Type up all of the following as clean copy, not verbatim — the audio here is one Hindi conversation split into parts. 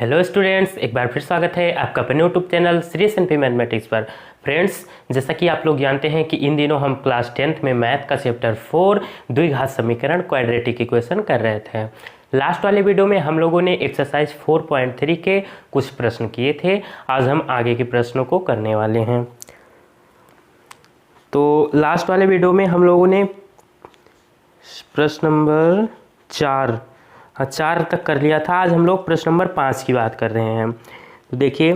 हेलो स्टूडेंट्स, एक बार फिर स्वागत है आपका अपने यूट्यूब चैनल श्री एस.एन.पी मैथमेटिक्स पर। फ्रेंड्स, जैसा कि आप लोग जानते हैं कि इन दिनों हम क्लास 10th में मैथ का चैप्टर 4 द्विघात समीकरण क्वाड्रेटिक इक्वेशन कर रहे थे। लास्ट वाले वीडियो में हम लोगों ने एक्सरसाइज 4.3 के कुछ प्रश्न किए थे। आज हम आगे के प्रश्नों को करने वाले हैं। तो लास्ट वाले वीडियो में हम लोगों ने प्रश्न नंबर 4 तक कर लिया था। आज हम लोग प्रश्न नंबर 5 की बात कर रहे हैं। तो देखिए,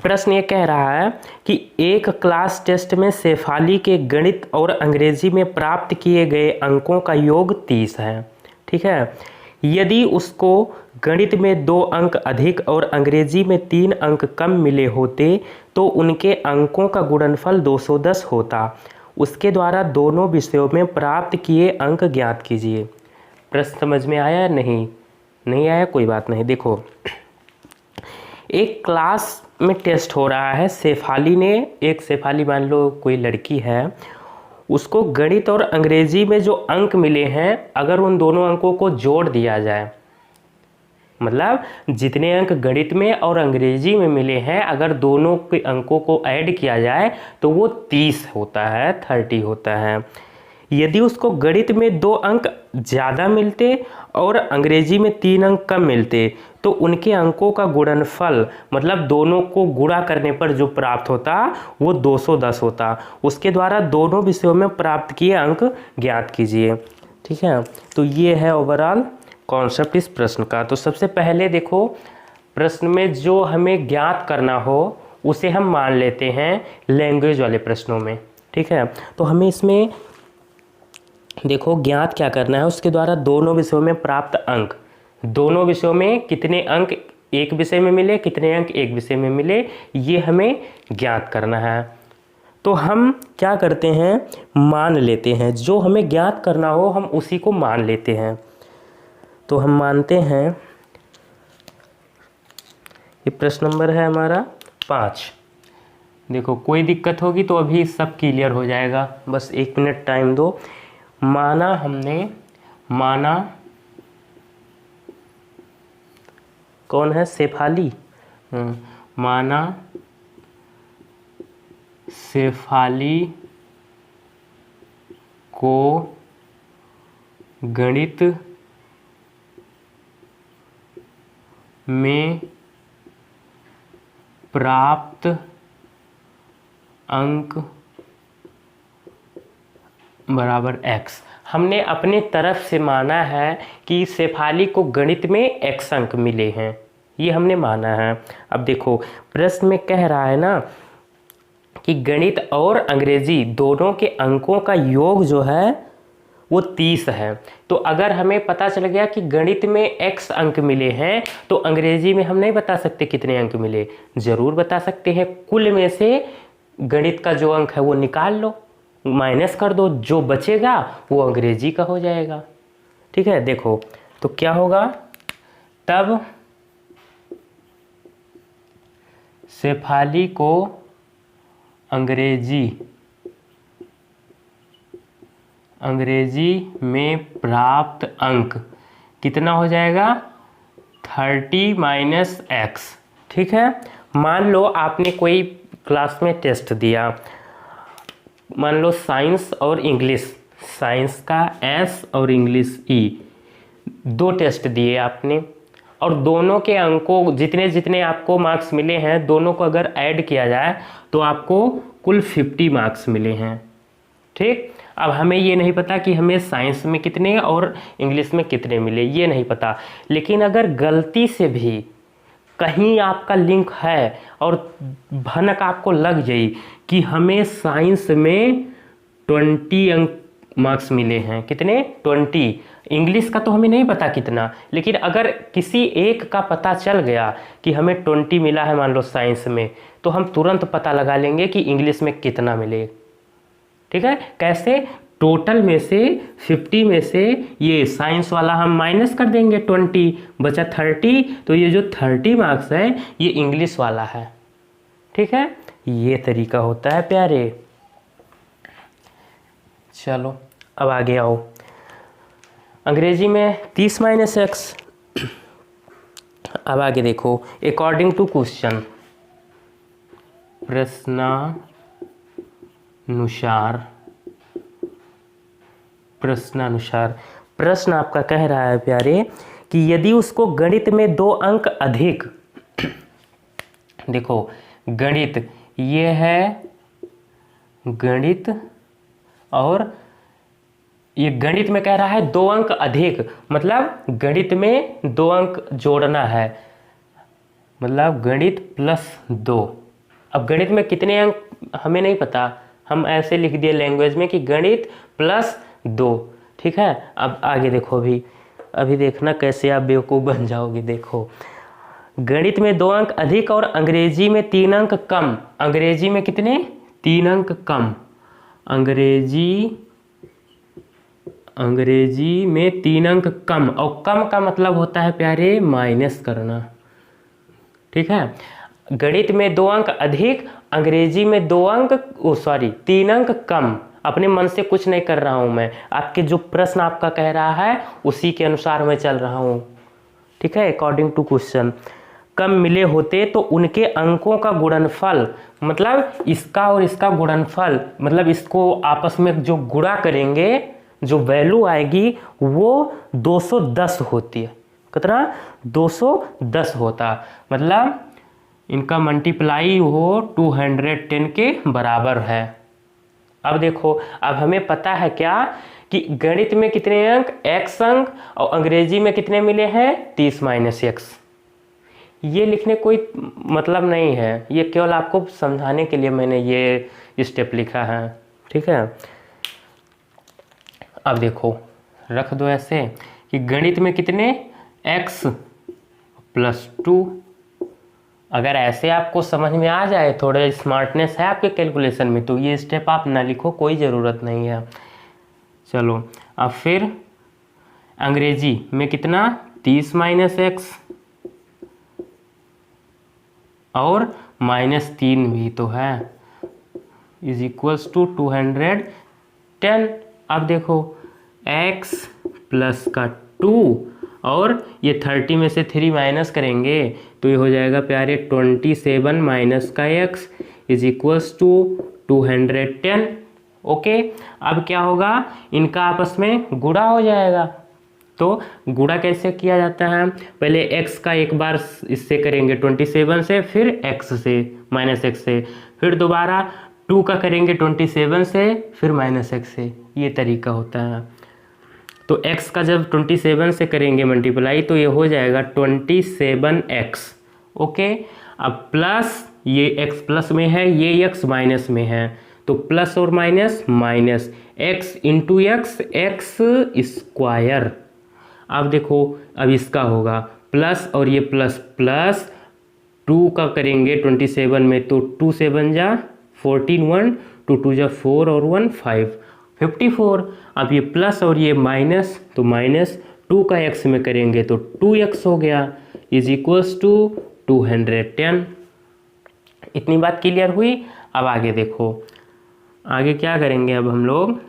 प्रश्न ये कह रहा है कि एक क्लास टेस्ट में शेफाली के गणित और अंग्रेजी में प्राप्त किए गए अंकों का योग 30 है। ठीक है। यदि उसको गणित में 2 अंक अधिक और अंग्रेजी में 3 अंक कम मिले होते तो उनके अंकों का गुणनफल 210 होता। उसके द्वारा दोनों विषयों में प्राप्त किए अंक ज्ञात कीजिए। प्रश्न समझ में आया? नहीं आया, कोई बात नहीं। देखो, एक क्लास में टेस्ट हो रहा है। शेफाली मान लो कोई लड़की है, उसको गणित और अंग्रेजी में जो अंक मिले हैं, अगर उन दोनों अंकों को जोड़ दिया जाए, मतलब जितने अंक गणित में और अंग्रेजी में मिले हैं, अगर दोनों के अंकों को ऐड किया जाए तो वो 30 होता है, 30 होता है। यदि उसको गणित में 2 अंक ज़्यादा मिलते और अंग्रेजी में 3 अंक कम मिलते तो उनके अंकों का गुणनफल, मतलब दोनों को गुणा करने पर जो प्राप्त होता वो 210 होता। उसके द्वारा दोनों विषयों में प्राप्त किए अंक ज्ञात कीजिए। ठीक है। तो ये है ओवरऑल कॉन्सेप्ट इस प्रश्न का। तो सबसे पहले देखो, प्रश्न में जो हमें ज्ञात करना हो उसे हम मान लेते हैं लैंग्वेज वाले प्रश्नों में। ठीक है। तो हमें इसमें देखो ज्ञात क्या करना है, उसके द्वारा दोनों विषयों में प्राप्त अंक, दोनों विषयों में कितने अंक एक विषय में मिले, कितने अंक एक विषय में मिले, ये हमें ज्ञात करना है। तो हम क्या करते हैं, मान लेते हैं। जो हमें ज्ञात करना हो हम उसी को मान लेते हैं। तो हम मानते हैं, ये प्रश्न नंबर है हमारा 5। देखो, कोई दिक्कत होगी तो अभी सब क्लियर हो जाएगा, बस 1 मिनट टाइम दो। माना कौन है? शेफाली। माना शेफाली को गणित में प्राप्त अंक बराबर x। हमने अपने तरफ से माना है कि शेफाली को गणित में x अंक मिले हैं, ये हमने माना है। अब देखो, प्रश्न में कह रहा है ना कि गणित और अंग्रेजी दोनों के अंकों का योग जो है वो 30 है। तो अगर हमें पता चल गया कि गणित में x अंक मिले हैं तो अंग्रेजी में हम नहीं बता सकते कितने अंक मिले? ज़रूर बता सकते हैं। कुल में से गणित का जो अंक है वो निकाल लो, माइनस कर दो, जो बचेगा वो अंग्रेजी का हो जाएगा। ठीक है। देखो तो क्या होगा, तब शेफाली को अंग्रेजी में प्राप्त अंक कितना हो जाएगा? 30 माइनस x। ठीक है। मान लो आपने कोई क्लास में टेस्ट दिया, मान लो साइंस और इंग्लिश, साइंस का S और इंग्लिश E, 2 टेस्ट दिए आपने, और दोनों के अंकों जितने जितने आपको मार्क्स मिले हैं, दोनों को अगर ऐड किया जाए तो आपको कुल 50 मार्क्स मिले हैं। ठीक। अब हमें ये नहीं पता कि हमें साइंस में कितने और इंग्लिश में कितने मिले, ये नहीं पता। लेकिन अगर गलती से भी कहीं आपका लिंक है और भनक आपको लग जाए कि हमें साइंस में 20 अंक मार्क्स मिले हैं, कितने? 20। इंग्लिश का तो हमें नहीं पता कितना, लेकिन अगर किसी एक का पता चल गया कि हमें 20 मिला है मान लो साइंस में, तो हम तुरंत पता लगा लेंगे कि इंग्लिश में कितना मिले। ठीक है। कैसे? टोटल में से 50 में से ये साइंस वाला हम माइनस कर देंगे, 20 बचा 30, तो ये जो 30 मार्क्स है ये इंग्लिश वाला है। ठीक है। ये तरीका होता है प्यारे। चलो अब आगे आओ। अंग्रेजी में 30 माइनस x, अब आगे देखो, अकॉर्डिंग टू क्वेश्चन, प्रश्नानुसार प्रश्न आपका कह रहा है प्यारे कि यदि उसको गणित में 2 अंक अधिक, देखो गणित ये है गणित, और ये गणित में कह रहा है 2 अंक अधिक, मतलब गणित में 2 अंक जोड़ना है, मतलब गणित +2। अब गणित में कितने अंक हमें नहीं पता, हम ऐसे लिख दिए लैंग्वेज में कि गणित +2, ठीक है। अब आगे देखो, अभी देखना कैसे आप बेवकूफ़ बन जाओगे। देखो गणित में 2 अंक अधिक और अंग्रेजी में 3 अंक कम। अंग्रेजी में कितने? 3 अंक कम। अंग्रेजी में 3 अंक कम, और कम का मतलब होता है प्यारे माइनस करना, ठीक है। गणित में 2 अंक अधिक, अंग्रेजी में 3 अंक कम। अपने मन से कुछ नहीं कर रहा हूं मैं, आपके जो प्रश्न आपका कह रहा है उसी के अनुसार मैं चल रहा हूं, ठीक है। अकॉर्डिंग टू क्वेश्चन, कम मिले होते तो उनके अंकों का गुणनफल, मतलब इसका और इसका गुणनफल, मतलब इसको आपस में जो गुणा करेंगे, जो वैल्यू आएगी वो 210 होती है। कितना? 210 होता, मतलब इनका मल्टीप्लाई हो 210 के बराबर है। अब देखो, अब हमें पता है क्या कि गणित में कितने अंक? x अंक, और अंग्रेजी में कितने मिले हैं? 30 - x। ये लिखने कोई मतलब नहीं है, ये केवल आपको समझाने के लिए मैंने ये स्टेप लिखा है, ठीक है। अब देखो, रख दो ऐसे कि गणित में कितने? x +2। अगर ऐसे आपको समझ में आ जाए, थोड़े स्मार्टनेस है आपके कैलकुलेशन में, तो ये स्टेप आप ना लिखो, कोई ज़रूरत नहीं है। चलो अब फिर अंग्रेजी में कितना? 30 - x, और -3 भी तो है, = 210। अब देखो x प्लस का 2, और ये 30 में से 3 माइनस करेंगे तो ये हो जाएगा प्यारे 27 माइनस का x = 210। ओके, अब क्या होगा? इनका आपस में गुणा हो जाएगा। तो गुणा कैसे किया जाता है? पहले x का एक बार इससे करेंगे 27 से, फिर x से -x से, फिर दोबारा 2 का करेंगे 27 से, फिर -x से। ये तरीका होता है। तो x का जब 27 से करेंगे मल्टीप्लाई तो ये हो जाएगा 27x। ओके, अब प्लस, ये x प्लस में है, ये x माइनस में है, तो प्लस और minus minus, x into x square. अब देखो, अब इसका होगा प्लस, और ये प्लस प्लस 2 का करेंगे 27 में तो 2 7 जा 14, 1 2 2 जा 4 और 1 5, 54। अब ये प्लस और ये माइनस, तो -2 का x में करेंगे तो 2x हो गया, = 210। इतनी बात क्लियर हुई। अब आगे देखो, आगे क्या करेंगे अब हम लोग,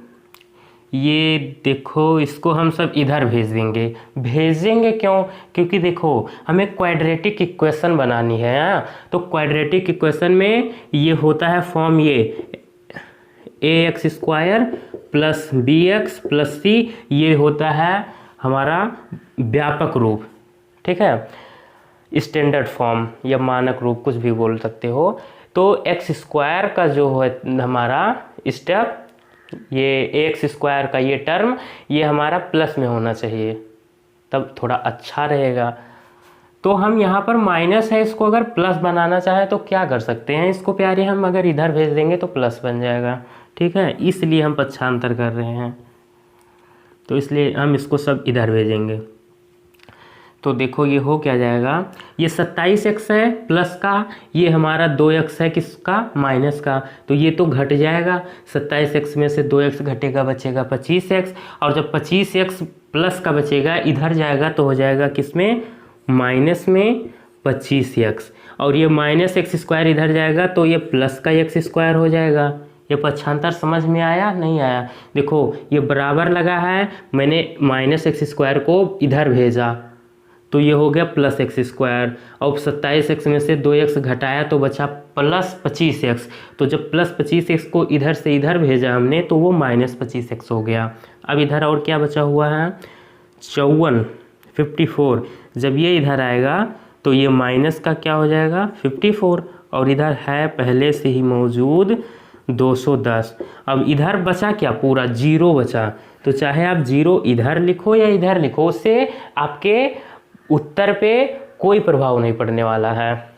ये देखो इसको हम सब इधर भेजेंगे क्यों? क्योंकि देखो हमें क्वाड्रेटिक इक्वेशन बनानी है। तो क्वाड्रेटिक इक्वेशन में ये होता है फॉर्म, ये ax² + bx + c, ये होता है हमारा व्यापक रूप, ठीक है, स्टैंडर्ड फॉर्म या मानक रूप, कुछ भी बोल सकते हो। तो x² का जो है हमारा स्टेप, ये ax² का ये टर्म, ये हमारा प्लस में होना चाहिए, तब थोड़ा अच्छा रहेगा। तो हम यहाँ पर माइनस है, इसको अगर प्लस बनाना चाहें तो क्या कर सकते हैं? इसको प्यारे हम अगर इधर भेज देंगे तो प्लस बन जाएगा, ठीक है। इसलिए हम पक्षांतर कर रहे हैं, तो इसलिए हम इसको सब इधर भेजेंगे। तो देखो ये हो क्या जाएगा, ये 27x है प्लस का, ये हमारा 2x है किसका? माइनस का, तो ये तो घट जाएगा। 27x में से 2x घटेगा, बचेगा 25x, और जब 25x प्लस का बचेगा इधर जाएगा तो हो जाएगा किसमें? माइनस में 25x, और ये -x² इधर जाएगा तो ये प्लस का x² हो जाएगा। ये पक्षांतर समझ में आया? नहीं आया? देखो ये बराबर लगा है, मैंने -x² को इधर भेजा तो ये हो गया प्लस एक्स स्क्वायर। और 27x में से 2x घटाया तो बचा प्लस 25x। तो जब प्लस 25x को इधर से इधर भेजा हमने तो वो माइनस 25x हो गया। अब इधर और क्या बचा हुआ है, 54 54। जब ये इधर आएगा तो ये माइनस का क्या हो जाएगा 54, और इधर है पहले से ही मौजूद 210। अब इधर बचा क्या, पूरा जीरो बचा। तो चाहे आप जीरो इधर लिखो या इधर लिखो, उससे आपके उत्तर पे कोई प्रभाव नहीं पड़ने वाला है।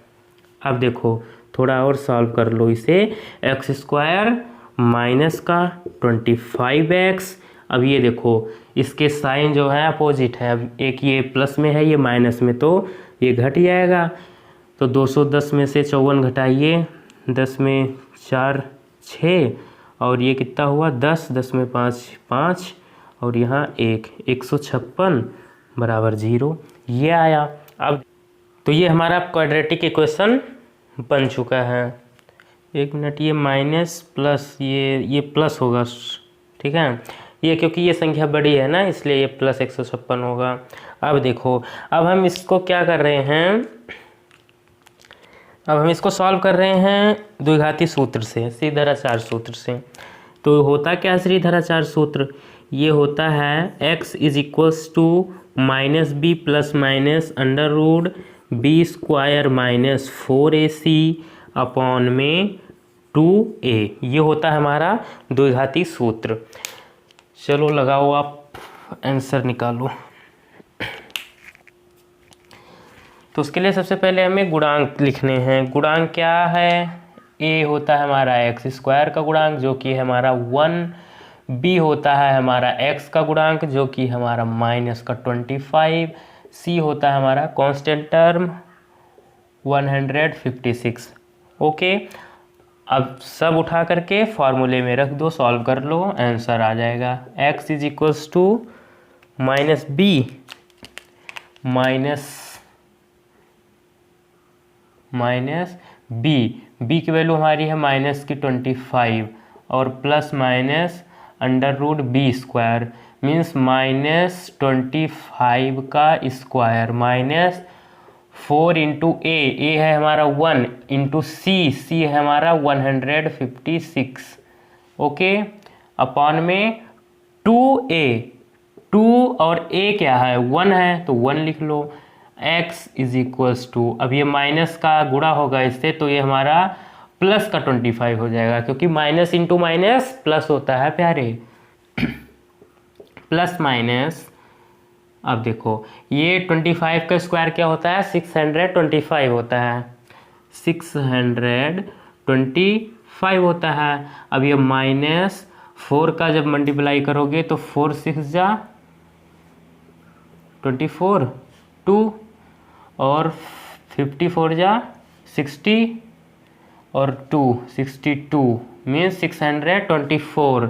अब देखो थोड़ा और सॉल्व कर लो इसे। एक्स स्क्वायर माइनस का 25x। अब ये देखो इसके साइन जो है अपोजिट है, अब एक ये प्लस में है ये माइनस में, तो ये घट जाएगा। तो 210 में से 54 घटाइए, 10 में 4 6, और ये कितना हुआ 10, 10 में 5 5, और यहाँ 156 बराबर 0, ये आया। अब तो ये हमारा क्वाड्रेटिक इक्वेशन बन चुका है। एक मिनट, ये माइनस प्लस ये प्लस होगा, ठीक है, ये क्योंकि ये संख्या बड़ी है ना इसलिए ये प्लस 156 होगा। अब देखो, अब हम इसको क्या कर रहे हैं, अब हम इसको सॉल्व कर रहे हैं द्विघाती सूत्र से, श्रीधराचार्य सूत्र से। तो होता क्या है श्रीधराचार्य सूत्र, ये होता है x is equals to minus B plus minus under root B square minus 4ac upon में 2a। ये होता है हमारा द्विघाती सूत्र। चलो लगाओ, आप आंसर निकालो। तो उसके लिए सबसे पहले हमें गुणांक लिखने हैं। गुणांक क्या है, a होता है हमारा एक्स स्क्वायर का गुणांक जो कि है हमारा 1, b होता है हमारा x का गुणांक जो कि हमारा माइनस का 25, c होता है हमारा कांस्टेंट टर्म 156। ओके, अब सब उठा करके फॉर्मूले में रख दो, सॉल्व कर लो, आंसर आ जाएगा। x is equals to minus B minus B की वैल्यू हमारी है माइनस की 25, और plus minus under root B square means minus 25 का स्क्वायर माइनस 4 इंटू ए है हमारा 1 इंटू सी है हमारा 156। ओके, अपॉन में 2a, 2 और a क्या है 1 है तो 1 लिख लो। x इज इक्वल्स टू, अब ये माइनस का गुणा होगा इससे तो ये हमारा प्लस का 25 हो जाएगा, क्योंकि माइनस इंटू माइनस प्लस होता है प्यारे। प्लस माइनस, अब देखो ये 25 का स्क्वायर क्या होता है 625 होता है, 625 होता है। अब ये माइनस 4 का जब मल्टीप्लाई करोगे तो 4 6 जा 24, 2 और 54 जा 60 और 2 62 मीन्स 624,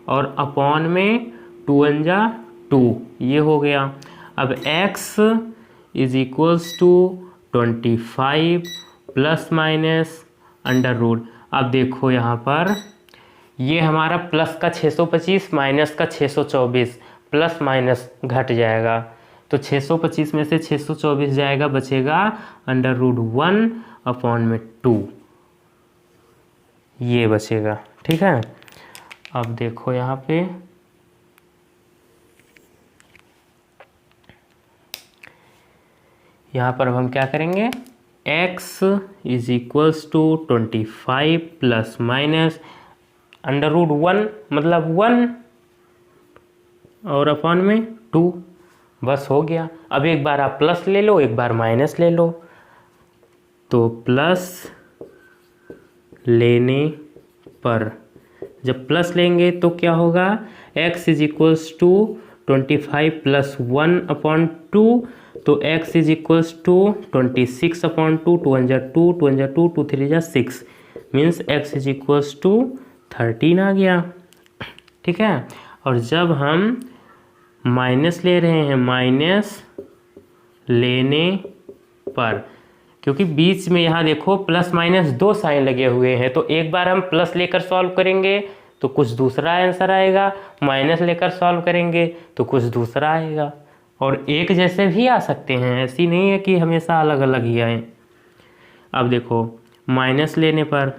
और अपॉन में 2 1 जा 2, ये हो गया। अब x is equals to 25 plus minus under root. अब देखो यहाँ पर ये हमारा प्लस का 625 माइनस का 624, प्लस माइनस घट जाएगा तो 625 में से 624 जाएगा, बचेगा अंडर रूट 1 अपॉन में 2, ये बचेगा। ठीक है, अब देखो यहाँ पे अब हम क्या करेंगे, x is equals to 25 plus minus under root 1 मतलब 1 और अपॉन में 2, बस हो गया। अब एक बार आप प्लस ले लो, एक बार माइनस ले लो, तो प्लस लेने पर जब प्लस लेंगे तो क्या होगा, x इज इक्वल्स टू 25 प्लस 1 अपॉन 2, तो x is equals to 26 upon 2, 2 1 जा 2, 2 1 जा 2, 2 3 जा 6 means x is equals to 13 आ गया। ठीक है, और जब हम माइनस ले रहे हैं, माइनस लेने पर, क्योंकि बीच में यहाँ देखो प्लस माइनस 2 साइन लगे हुए हैं, तो एक बार हम प्लस लेकर सॉल्व करेंगे तो कुछ दूसरा आंसर आएगा, माइनस लेकर सॉल्व करेंगे तो कुछ दूसरा आएगा। और एक जैसे भी आ सकते हैं, ऐसी नहीं है कि हमेशा अलग अलग ही आए। अब देखो माइनस लेने पर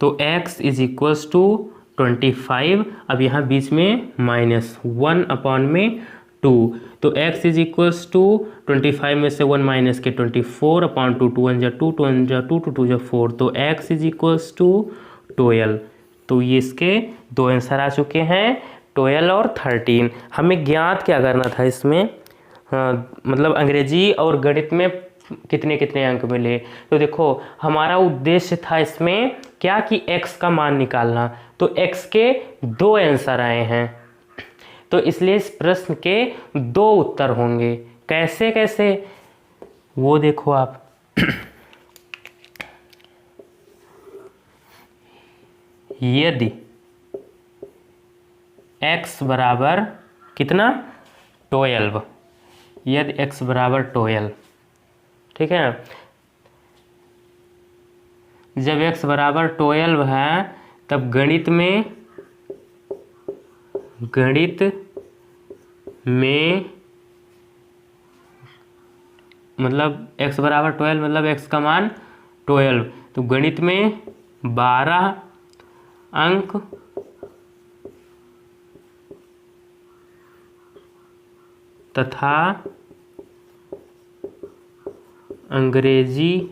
तो x इज इक्वल्स टू 25, अब यहाँ बीच में माइनस 1 में 2, तो x इज इक्वल्स टू 25 में से 1 माइनस के 24/2, 2 1 जा 2, 2 1 जा 2, 2 2 जा 4, तो x इज इक्वल्स टू 12। तो ये इसके दो आंसर आ चुके हैं, 12 और 13। हमें ज्ञात क्या करना था इसमें, हाँ मतलब अंग्रेजी और गणित में कितने कितने अंक मिले। तो देखो हमारा उद्देश्य था इसमें क्या कि x का मान निकालना, तो x के दो आंसर आए हैं, तो इसलिए इस प्रश्न के दो उत्तर होंगे। कैसे कैसे वो देखो आप। यदि x बराबर कितना 12, यदि x बराबर 12, ठीक है, जब x बराबर 12 है तब गणित में मतलब x बराबर 12 मतलब x का मान 12, तो गणित में 12 अंक तथा अंग्रेजी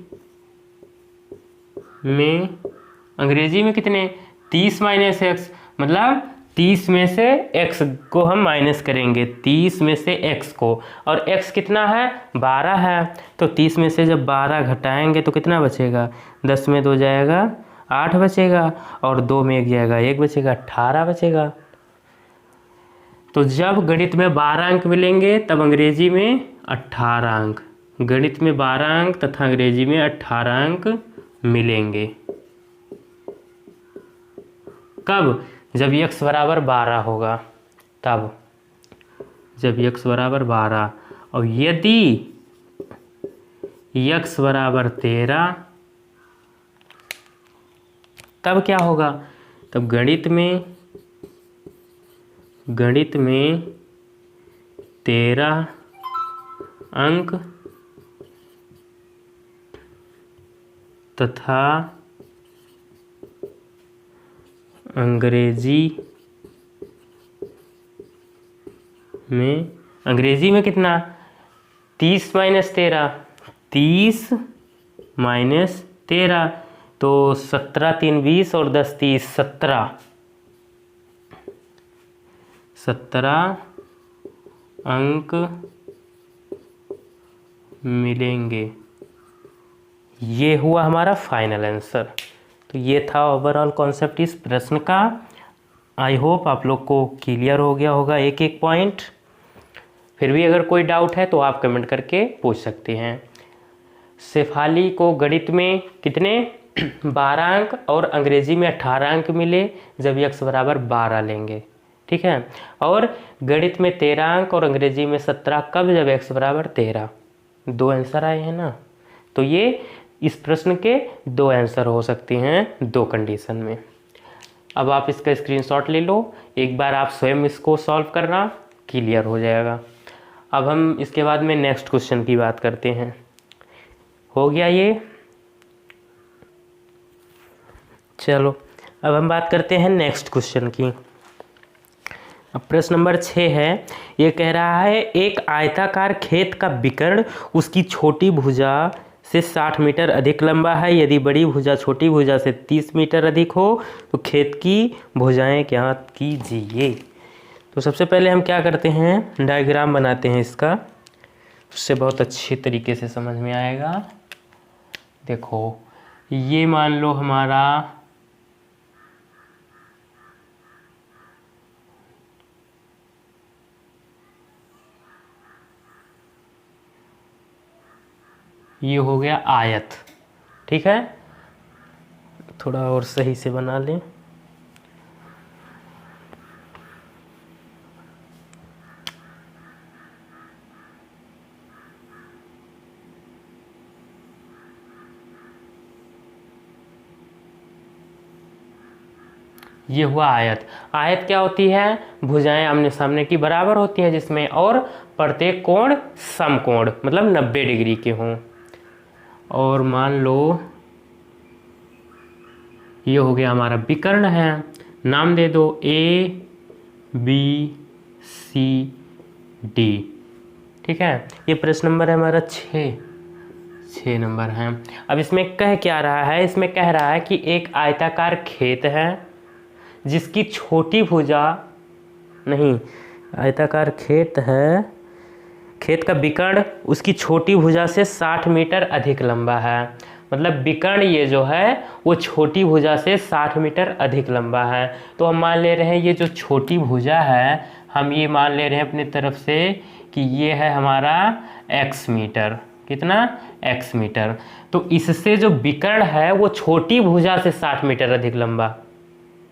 में कितने 30 माइनस एक्स, मतलब 30 में से x को हम माइनस करेंगे, 30 में से x को, और x कितना है 12 है, तो 30 में से जब 12 घटाएंगे तो कितना बचेगा, 10 में 2 जाएगा 8 बचेगा, और 2 में 1 जाएगा 1 बचेगा, 18 बचेगा। तो जब गणित में 12 अंक मिलेंगे तब अंग्रेजी में 18 अंक, गणित में 12 अंक तथा अंग्रेजी में 18 अंक मिलेंगे। कब, जब x बराबर 12 होगा, तब जब x बराबर 12, और यदि x बराबर 13 तब क्या होगा, तब गणित में 13 अंक तथा अंग्रेजी में कितना 30 माइनस 13, 30 माइनस 13, तो 17 3 20 और 10 30, 17 अंक मिलेंगे। ये हुआ हमारा फाइनल आंसर। तो ये था ओवरऑल कॉन्सेप्ट इस प्रश्न का। आई होप आप लोग को क्लियर हो गया होगा एक एक पॉइंट। फिर भी अगर कोई डाउट है तो आप कमेंट करके पूछ सकते हैं। शेफाली को गणित में कितने 12 अंक और अंग्रेजी में 18 अंक मिले जब x बराबर 12 लेंगे, ठीक है, और गणित में 13 अंक और अंग्रेजी में 17 कब, जब x बराबर 13। दो आंसर आए हैं ना, तो ये इस प्रश्न के दो आंसर हो सकते हैं दो कंडीशन में। अब आप इसका स्क्रीनशॉट ले लो, एक बार आप स्वयं इसको सॉल्व करना, क्लियर हो जाएगा। अब हम इसके बाद में नेक्स्ट क्वेश्चन की बात करते हैं। हो गया ये, चलो अब हम बात करते हैं नेक्स्ट क्वेश्चन की। अब प्रश्न नंबर 6 है, ये कह रहा है एक आयताकार खेत का विकर्ण उसकी छोटी भुजा से 60 मीटर अधिक लंबा है, यदि बड़ी भुजा छोटी भुजा से 30 मीटर अधिक हो तो खेत की भुजाएं ज्ञात कीजिए। तो सबसे पहले हम क्या करते हैं, डायग्राम बनाते हैं इसका, उससे बहुत अच्छे तरीके से समझ में आएगा। देखो ये मान लो हमारा ये हो गया आयत, ठीक है, थोड़ा और सही से बना लें। ये हुआ आयत। आयत क्या होती है? भुजाएं आमने सामने की बराबर होती हैं जिसमें, और प्रत्येक कोण समकोण मतलब 90 डिग्री के हों। और मान लो ये हो गया हमारा विकर्ण है, नाम दे दो ए बी सी डी। ठीक है, ये प्रश्न नंबर है हमारा 6 नंबर है। अब इसमें कह क्या रहा है? इसमें कह रहा है कि एक आयताकार खेत है जिसकी छोटी भुजा, नहीं, आयताकार खेत है, खेत का विकर्ण उसकी छोटी भुजा से 60 मीटर अधिक लंबा है। मतलब विकर्ण ये जो है वो छोटी भुजा से 60 मीटर अधिक लंबा है। तो हम मान ले रहे हैं ये जो छोटी भुजा है, हम ये मान ले रहे हैं अपनी तरफ से कि ये है हमारा x मीटर। कितना? x metre. तो इससे जो विकर्ण है वो छोटी भुजा से 60 मीटर अधिक लंबा।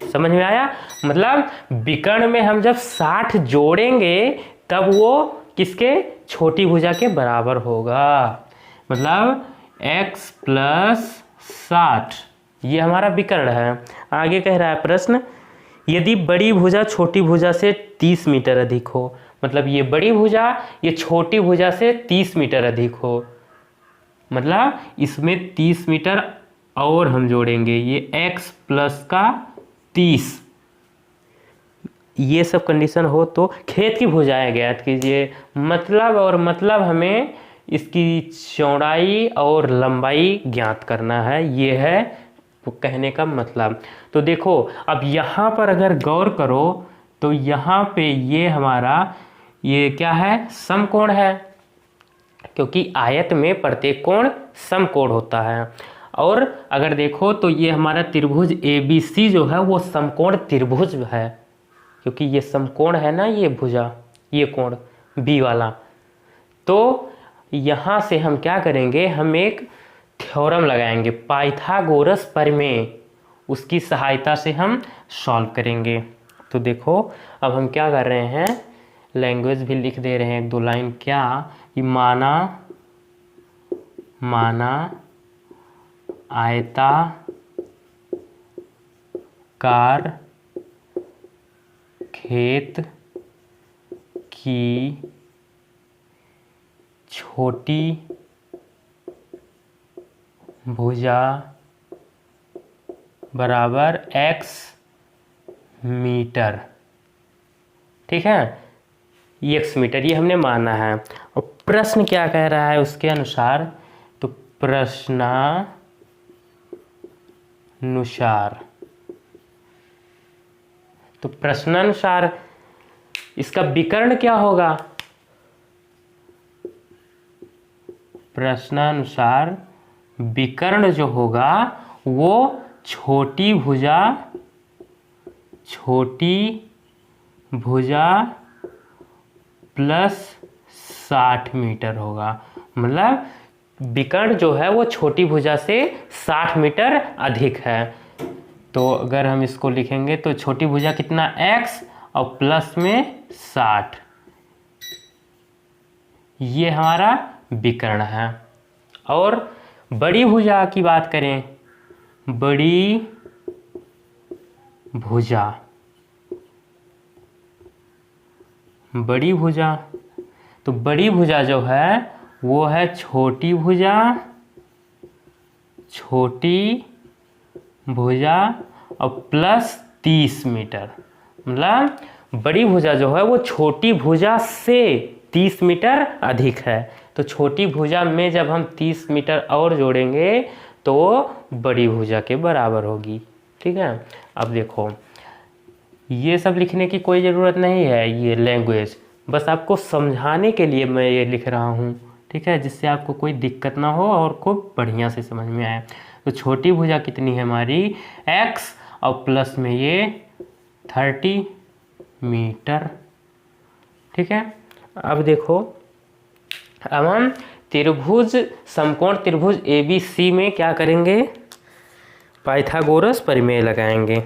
समझ में आया? मतलब विकर्ण में हम जब 60 जोड़ेंगे तब वो किसके? छोटी भुजा के बराबर होगा। मतलब x प्लस 60 ये हमारा विकर्ण है। आगे कह रहा है प्रश्न, यदि बड़ी भुजा छोटी भुजा से 30 मीटर अधिक हो। मतलब ये बड़ी भुजा ये छोटी भुजा से 30 मीटर अधिक हो, मतलब इसमें 30 मीटर और हम जोड़ेंगे, ये x प्लस का 30, ये सब कंडीशन हो तो खेत की भुजाएं ज्ञात कीजिए। मतलब हमें इसकी चौड़ाई और लंबाई ज्ञात करना है, ये है कहने का मतलब। तो देखो अब यहाँ पर अगर गौर करो तो यहाँ पे ये हमारा ये क्या है? समकोण है, क्योंकि आयत में प्रत्येक कोण समकोण होता है। और अगर देखो तो ये हमारा त्रिभुज ABC जो है वो समकोण त्रिभुज है, क्योंकि ये समकोण है ना, ये भुजा, ये कोण B वाला। तो यहाँ से हम क्या करेंगे? हम एक थ्योरम लगाएंगे, पाइथागोरस प्रमेय, उसकी सहायता से हम सॉल्व करेंगे। तो देखो अब हम क्या कर रहे हैं, लैंग्वेज भी लिख दे रहे हैं 1-2 लाइन। क्या? कि माना आयताकार खेत की छोटी भुजा बराबर x मीटर। ठीक है, ये x मीटर ये हमने माना है। और प्रश्न क्या कह रहा है उसके अनुसार? तो प्रश्नानुसार इसका विकर्ण क्या होगा? प्रश्नानुसार विकर्ण जो होगा वो छोटी भुजा प्लस 60 मीटर होगा। मतलब विकर्ण जो है वो छोटी भुजा से 60 मीटर अधिक है। तो अगर हम इसको लिखेंगे तो छोटी भुजा कितना? x और प्लस में 60, ये हमारा विकर्ण है। और बड़ी भुजा की बात करें, बड़ी भुजा, तो बड़ी भुजा जो है वो है छोटी भुजा और प्लस 30 मीटर। मतलब बड़ी भुजा जो है वो छोटी भुजा से 30 मीटर अधिक है। तो छोटी भुजा में जब हम 30 मीटर और जोड़ेंगे तो बड़ी भुजा के बराबर होगी। ठीक है, अब देखो ये सब लिखने की कोई ज़रूरत नहीं है, ये लैंग्वेज बस आपको समझाने के लिए मैं ये लिख रहा हूँ। ठीक है, जिससे आपको कोई दिक्कत ना हो और खूब बढ़िया से समझ में आए। तो छोटी भुजा कितनी है हमारी? x और प्लस में ये 30 मीटर। ठीक है, अब देखो अब हम त्रिभुज समकोण त्रिभुज ABC में क्या करेंगे? पाइथागोरस प्रमेय लगाएंगे।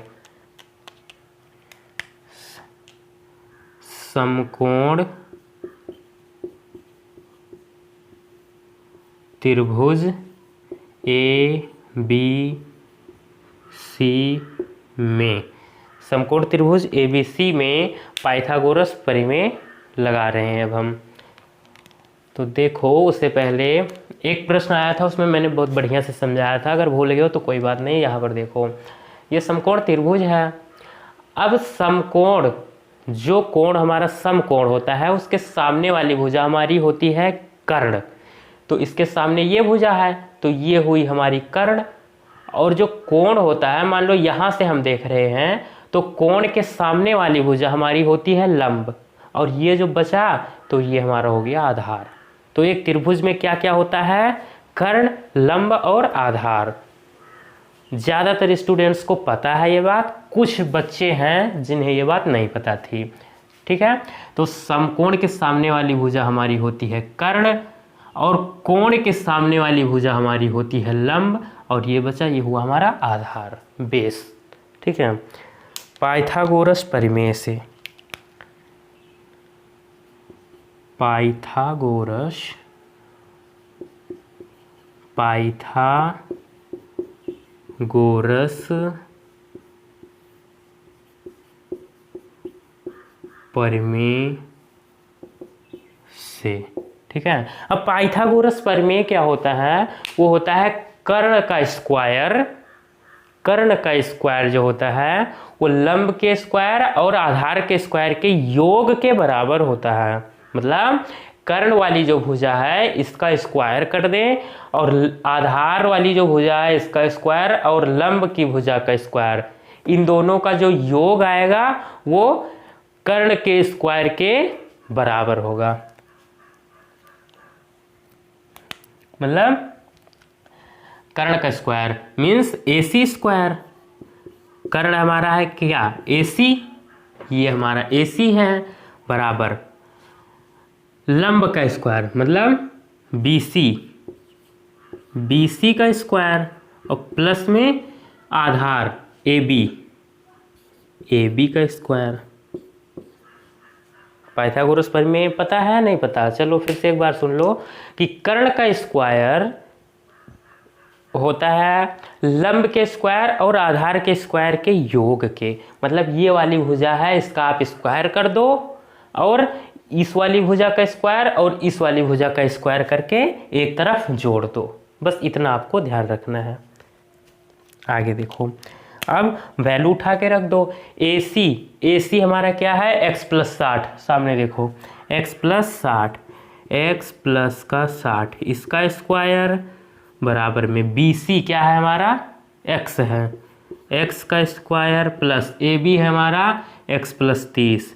समकोण त्रिभुज ABC में समकोण त्रिभुज ABC में पाइथागोरस परिमेय लगा रहे हैं अब हम। तो देखो, उससे पहले एक प्रश्न आया था, उसमें मैंने बहुत बढ़िया से समझाया था, अगर भूल गए हो तो कोई बात नहीं। यहाँ पर देखो, ये समकोण त्रिभुज है। अब समकोण, जो कोण हमारा समकोण होता है, उसके सामने वाली भुजा हमारी होती है कर्ण। तो इसके सामने ये भुजा है, तो ये हुई हमारी कर्ण। और जो कोण होता है, मान लो यहाँ से हम देख रहे हैं, तो कोण के सामने वाली भुजा हमारी होती है लंब। और ये जो बचा, तो ये हमारा हो गया आधार। तो एक त्रिभुज में क्या क्या होता है? कर्ण, लंब और आधार। ज़्यादातर स्टूडेंट्स को पता है ये बात, कुछ बच्चे हैं जिन्हें ये बात नहीं पता थी। ठीक है, तो समकोण के सामने वाली भुजा हमारी होती है कर्ण, और कोण के सामने वाली भुजा हमारी होती है लंब, और ये बचा, ये हुआ हमारा आधार, बेस। ठीक है, पाइथागोरस परिमेय से, पाइथागोरस परिमेय से। ठीक है, अब पाइथागोरस परिमेय क्या होता है? वो होता है कर्ण का स्क्वायर। कर्ण का स्क्वायर जो होता है, वो लंब के स्क्वायर और आधार के स्क्वायर के योग के बराबर होता है। मतलब कर्ण वाली जो भुजा है, इसका स्क्वायर कर दें, और आधार वाली जो भुजा है, इसका स्क्वायर, और लंब की भुजा का स्क्वायर, इन दोनों का जो योग आएगा वो कर्ण के स्क्वायर के बराबर होगा। मतलब कर्ण का स्क्वायर मीन्स AC स्क्वायर। कर्ण हमारा है क्या? AC, ये हमारा AC है, बराबर लंब का स्क्वायर मतलब BC का स्क्वायर, और प्लस में आधार AB का स्क्वायर। पाइथागोरस परिमेय पता है नहीं पता? चलो फिर से एक बार सुन लो कि कर्ण का स्क्वायर होता है लंब के स्क्वायर और आधार के स्क्वायर के योग के। मतलब ये वाली भुजा है, इसका आप स्क्वायर कर दो, और इस वाली भुजा का स्क्वायर और इस वाली भुजा का स्क्वायर करके एक तरफ जोड़ दो। बस इतना आपको ध्यान रखना है। आगे देखो, अब वैल्यू उठा के रख दो। AC हमारा क्या है? x + 60। सामने देखो, x + 60, x प्लस का 60, इसका स्क्वायर बराबर में BC क्या है हमारा? x है, x का स्क्वायर प्लस AB है हमारा x + 30,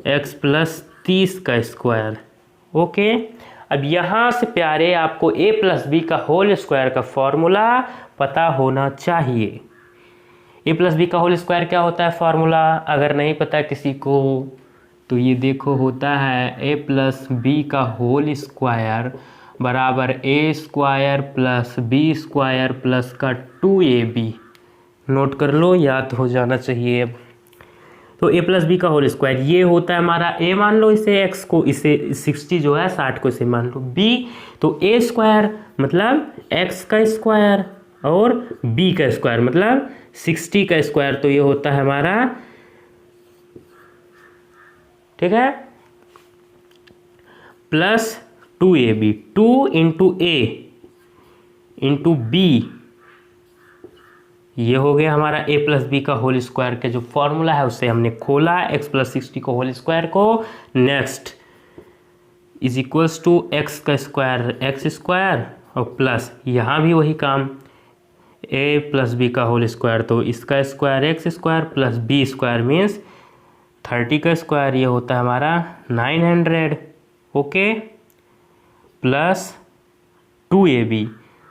x + 30 का स्क्वायर। ओके, अब यहाँ से प्यारे आपको a + b का होल स्क्वायर का फॉर्मूला पता होना चाहिए। a + b का होल स्क्वायर क्या होता है फॉर्मूला? अगर नहीं पता किसी को तो ये देखो, होता है a + b का होल स्क्वायर बराबर a² + b² प्लस का 2ab। नोट कर लो, याद हो जाना चाहिए। तो a + b का होल स्क्वायर ये होता है हमारा a, मान लो इसे x को, इसे 60 जो है 60 को इसे मान लो b, तो a² मतलब x का स्क्वायर और b का स्क्वायर मतलब 60 का स्क्वायर, तो ये होता है हमारा, ठीक है, प्लस 2ab, 2 × a × b, ये हो गया हमारा a + b का होल स्क्वायर के जो फॉर्मूला है उससे हमने खोला x + 60 को होल स्क्वायर को। Next is equals to x का स्क्वायर x² और प्लस यहाँ भी वही काम a + b का होल स्क्वायर, तो इसका square x² plus b² means 30 का स्क्वायर, ये होता है हमारा 900। ओके, प्लस 2ab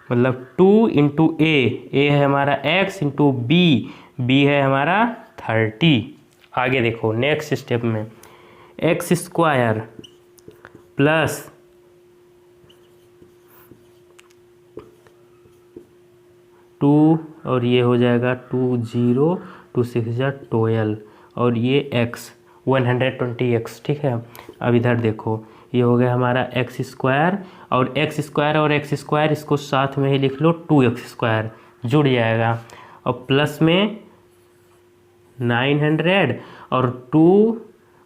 मतलब 2 × a है हमारा x × b है हमारा 30। आगे देखो नेक्स्ट स्टेप में x² प्लस 2 और ये हो जाएगा 2 0 2 6 12 और ये x 120x। ठीक है, अब इधर देखो, ये हो गया हमारा x² और x² इसको साथ में ही लिख लो 2x² जुड़ जाएगा, और प्लस में 900 और 2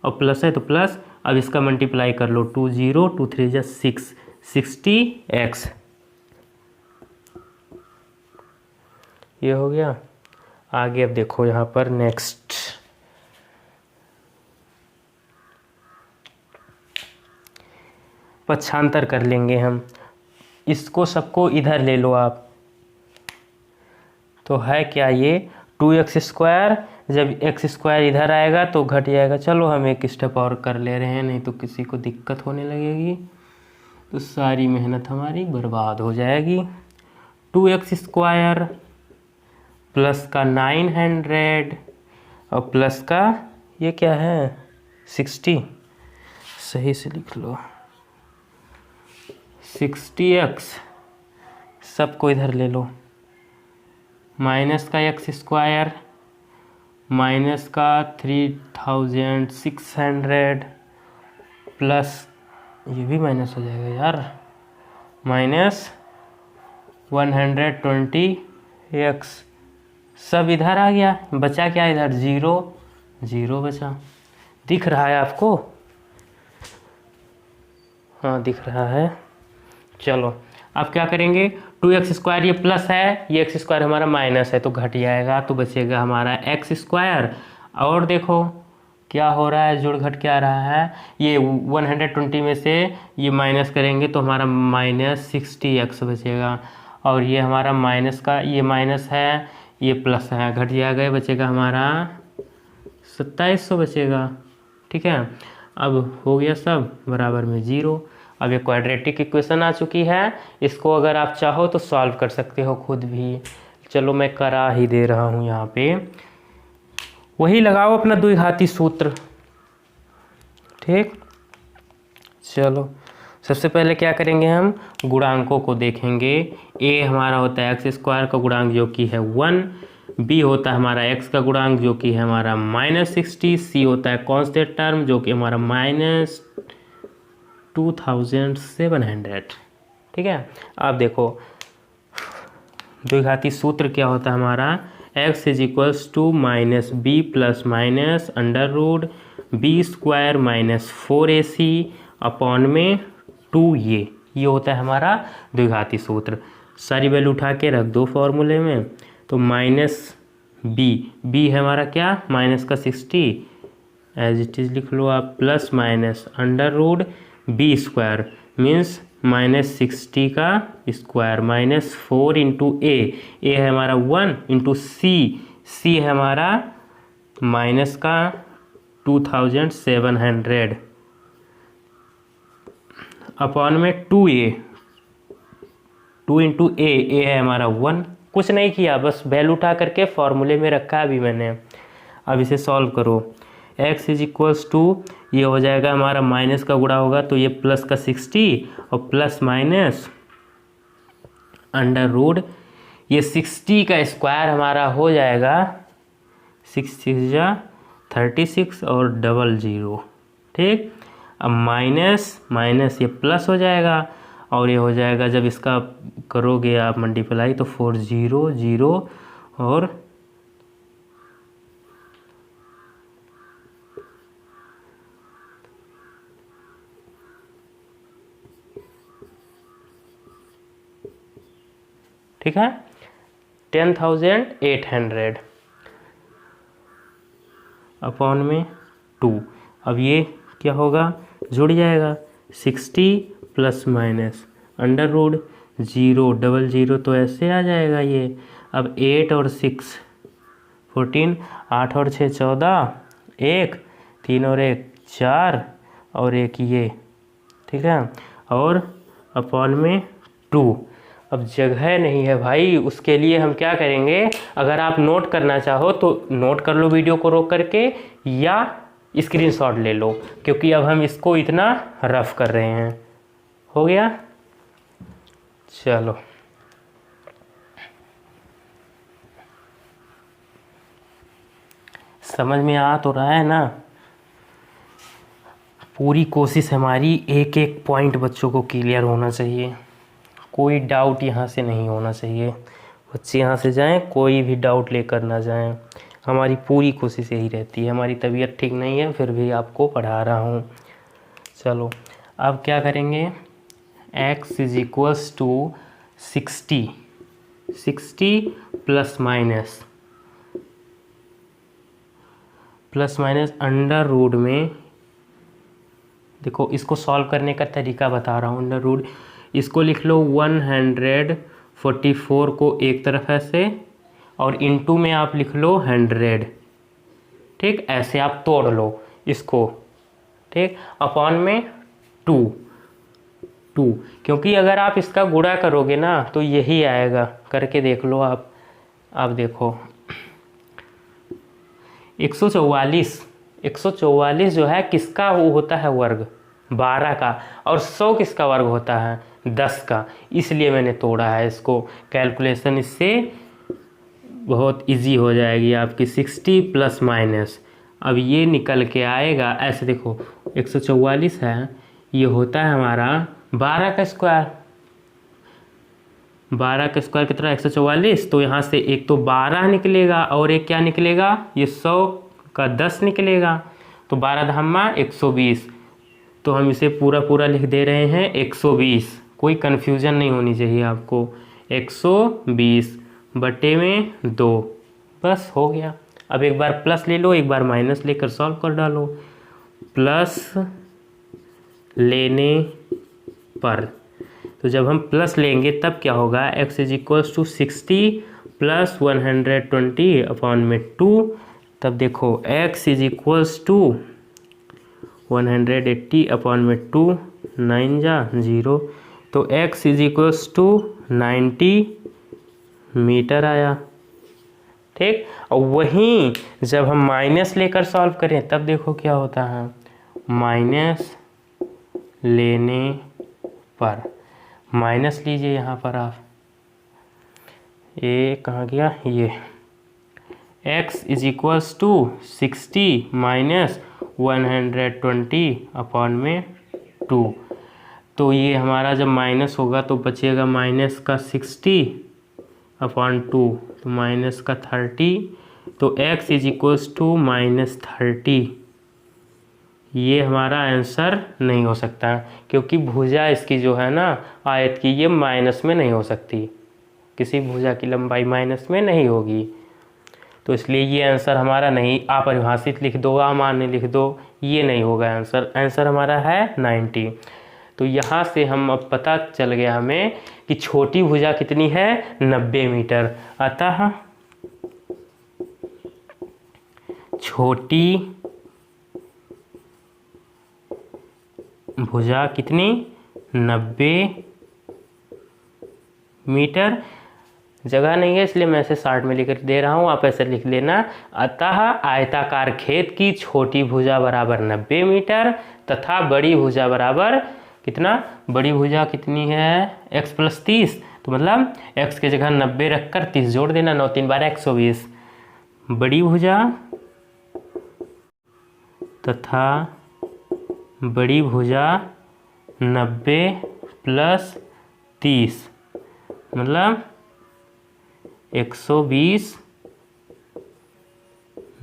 और प्लस है तो प्लस। अब इसका मल्टीप्लाई कर लो, 2 0 2 3 जा 6, 60x ये हो गया। आगे अब देखो यहाँ पर नेक्स्ट पक्षांतर कर लेंगे हम, इसको सबको इधर ले लो आप। तो है क्या ये 2x², जब x² इधर आएगा तो घट जाएगा। चलो हम एक स्टेप और कर ले रहे हैं, नहीं तो किसी को दिक्कत होने लगेगी, तो सारी मेहनत हमारी बर्बाद हो जाएगी। 2x² प्लस का 900 और प्लस का ये क्या है 60, सही से लिख लो 60x, सबको इधर ले लो। माइनस का x² माइनस का 3600 प्लस ये भी माइनस हो जाएगा यार, माइनस 120x, सब इधर आ गया। बचा क्या इधर 0 0 बचा। दिख रहा है आपको? हाँ दिख रहा है। चलो अब क्या करेंगे, 2x² ये प्लस है, ये x² हमारा माइनस है तो घट जाएगा, तो बचेगा हमारा x²। और देखो क्या हो रहा है, जुड़ घट क्या रहा है, ये 120 में से ये माइनस करेंगे तो हमारा -60x बचेगा। और ये हमारा माइनस का, ये माइनस है ये प्लस है, घट जाएगा, बचेगा हमारा 2700 बचेगा। ठीक है, अब हो गया सब बराबर में 0। अब ये क्वाड्रेटिक इक्वेशन आ चुकी है, इसको अगर आप चाहो तो सॉल्व कर सकते हो खुद भी। चलो मैं करा ही दे रहा हूँ यहाँ पे, वही लगाओ अपना द्विघाती सूत्र। ठीक, चलो सबसे पहले क्या करेंगे, हम गुणांकों को देखेंगे। a हमारा होता है x² का गुणांक जो कि है 1, b होता है हमारा x का गुणांक जो कि है हमारा -60, c होता है कांस्टेंट टर्म जो कि हमारा -2700। ठीक है, अब देखो द्विघाती सूत्र क्या होता है हमारा, x = -b + -√b² - 4ac upon में 2 ये होता है हमारा द्विघाती सूत्र। सारी वैल्यू उठा के रख दो फॉर्मूले में। तो -b है हमारा क्या, माइनस का 60 एज इट इज़ लिख लो आप, प्लस माइनस √b² मीन्स -60 का स्क्वायर -4 × a है हमारा 1 × c है हमारा माइनस का 2700 अपॉन में 2a 2 × a है हमारा 1। कुछ नहीं किया, बस वैल्यू उठा करके फॉर्मूले में रखा अभी मैंने। अब इसे सॉल्व करो, x = ये हो जाएगा हमारा माइनस का गुणा होगा तो ये प्लस का 60 और प्लस माइनस √, ये 60 का स्क्वायर हमारा हो जाएगा 6 6 जा 36 और 00। ठीक, अब माइनस ये प्लस हो जाएगा और ये हो जाएगा, जब इसका करोगे आप मल्टीप्लाई तो 4 0 0 और ठीक है 10,800 अपॉन में 2। अब ये क्या होगा, जुड़ जाएगा 60 प्लस माइनस √0 00 तो ऐसे आ जाएगा ये। अब 8 और 6 14, 8 और 6 14, 1 3 और 1 4 और 1 ये। ठीक है, और अपॉन में 2। अब जगह नहीं है भाई, उसके लिए हम क्या करेंगे, अगर आप नोट करना चाहो तो नोट कर लो वीडियो को रोक करके, या स्क्रीनशॉट ले लो, क्योंकि अब हम इसको इतना रफ कर रहे हैं। हो गया, चलो समझ में आ तो रहा है ना। पूरी कोशिश हमारी एक एक पॉइंट बच्चों को क्लियर होना चाहिए, कोई डाउट यहाँ से नहीं होना चाहिए। बच्चे यहाँ से जाएं, कोई भी डाउट लेकर ना जाएं। हमारी पूरी कोशिश यही रहती है। हमारी तबीयत ठीक नहीं है फिर भी आपको पढ़ा रहा हूँ। चलो अब क्या करेंगे, x is equals to 60 plus minus under root में, देखो इसको सॉल्व करने का तरीका बता रहा हूँ। अंडर रूट इसको लिख लो 144 को एक तरफ ऐसे और इनटू में आप लिख लो 100, ठीक, ऐसे आप तोड़ लो इसको, ठीक, अपॉन में 2 क्योंकि अगर आप इसका गुणा करोगे ना तो यही आएगा। करके देख लो आप देखो 144 जो है किसका वो होता है वर्ग, 12 का, और 100 किसका वर्ग होता है, 10 का, इसलिए मैंने तोड़ा है इसको। कैलकुलेशन इससे बहुत इजी हो जाएगी आपकी। 60 प्लस माइनस, अब ये निकल के आएगा ऐसे, देखो 144 है, ये होता है हमारा 12 का स्क्वायर। 12 का स्क्वायर कितना, 144, तो यहाँ से एक तो 12 निकलेगा और एक क्या निकलेगा, ये 100 का 10 निकलेगा, तो 12 धामा 120, तो हम इसे पूरा लिख दे रहे हैं 120। कोई कन्फ्यूज़न नहीं होनी चाहिए आपको। 120 बटे में 2, बस हो गया। अब एक बार प्लस ले लो, एक बार माइनस लेकर सॉल्व कर डालो। प्लस लेने पर, तो जब हम प्लस लेंगे तब क्या होगा, x is equals to 60 plus 120 upon में 2, तब देखो x is equals to 180 upon में 2, 9 जा 0, तो x is equals to 90 metre आया, ठीक। और वहीं जब हम माइनस लेकर सॉल्व करें तब देखो क्या होता है, माइनस लेने पर, माइनस लीजिए यहाँ पर आप, ये कहाँ गया, ये x is equals to 60 minus 120 upon में 2, तो ये हमारा जब माइनस होगा तो बचेगा माइनस का 60 अपॉन 2, तो माइनस का 30, तो x is equals to minus 30। ये हमारा आंसर नहीं हो सकता क्योंकि भुजा इसकी जो है ना आयत की, ये माइनस में नहीं हो सकती, किसी भुजा की लंबाई माइनस में नहीं होगी, तो इसलिए ये आंसर हमारा नहीं। अपरिभाषित लिख दो, अमान्य लिख दो, ये नहीं होगा आंसर। आंसर हमारा है 90। तो यहाँ से हम अब पता चल गया हमें कि छोटी भुजा कितनी है, 90 मीटर। अतः छोटी भुजा कितनी, 90 मीटर। जगह नहीं है इसलिए मैं ऐसे शार्ट में लिख दे रहा हूँ, आप ऐसे लिख लेना। अतः आयताकार खेत की छोटी भुजा बराबर 90 मीटर तथा बड़ी भुजा बराबर कितना, बड़ी भुजा कितनी है, x प्लस 30, तो मतलब x के जगह 90 रखकर 30 जोड़ देना, 9 3 12 120। बड़ी भुजा तथा बड़ी भुजा 90 प्लस 30 मतलब 120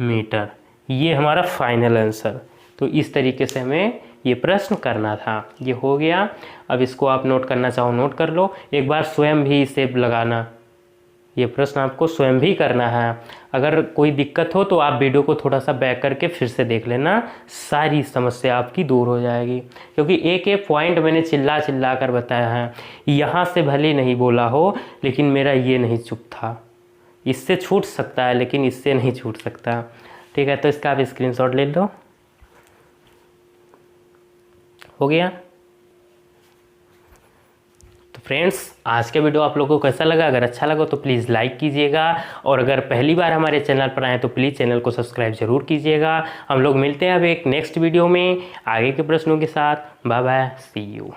मीटर। ये हमारा फाइनल आंसर। तो इस तरीके से हमें ये प्रश्न करना था। ये हो गया। अब इसको आप नोट करना चाहो नोट कर लो, एक बार स्वयं भी इसे लगाना। ये प्रश्न आपको स्वयं भी करना है। अगर कोई दिक्कत हो तो आप वीडियो को थोड़ा सा बैक करके फिर से देख लेना, सारी समस्या आपकी दूर हो जाएगी। क्योंकि एक एक पॉइंट मैंने चिल्ला कर बताया है। यहाँ से भले नहीं बोला हो लेकिन मेरा ये नहीं चुप था। इससे छूट सकता है लेकिन इससे नहीं छूट सकता। ठीक है, तो इसका आप स्क्रीनशॉट ले लो। हो गया। तो फ्रेंड्स, आज का वीडियो आप लोगों को कैसा लगा? अगर अच्छा लगा तो प्लीज़ लाइक कीजिएगा, और अगर पहली बार हमारे चैनल पर आए तो प्लीज़ चैनल को सब्सक्राइब जरूर कीजिएगा। हम लोग मिलते हैं अब एक नेक्स्ट वीडियो में आगे के प्रश्नों के साथ। Bye bye, see you.